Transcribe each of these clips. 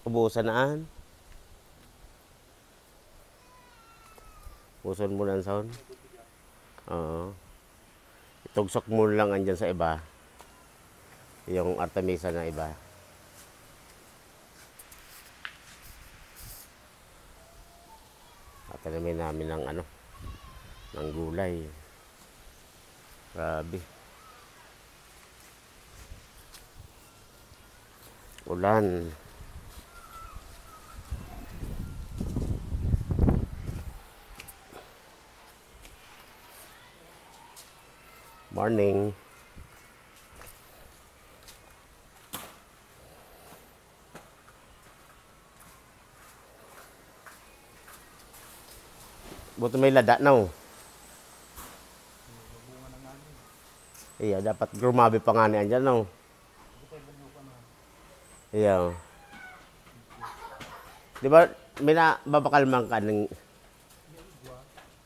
Ubusan naan. Ubusan mo ng sound. Oo. Itugsok mo lang andyan sa iba. Yung artemisa na iba. At alamin namin ng ano, ng gulay. Grabe. Ulan. Morning. Buto may lada na oh. Iya, dapat grumabi pa nga niyan dyan no. Iya. Di ba may nababakalman ka ng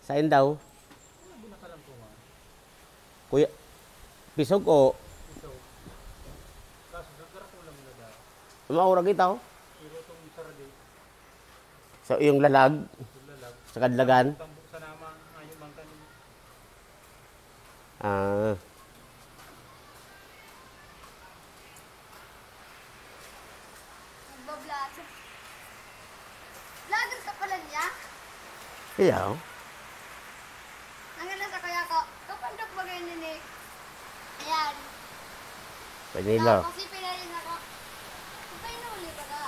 sain daw? Kuya, pisog o? Maura kita oh. So yung lalag sa kadlagan. Ah. Vlogger ka pala niya? Iya. Nangalan sa kaya ko, kapandok ba kayo ni ayan. Panilo. Kasi pinayin ako. Kapay nuli ba ka?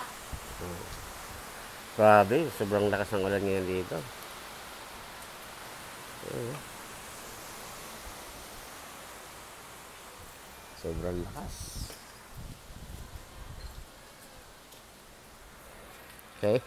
Grabe, sobrang lakas ng ulan ngayon dito. Sobrang lakas. Okay.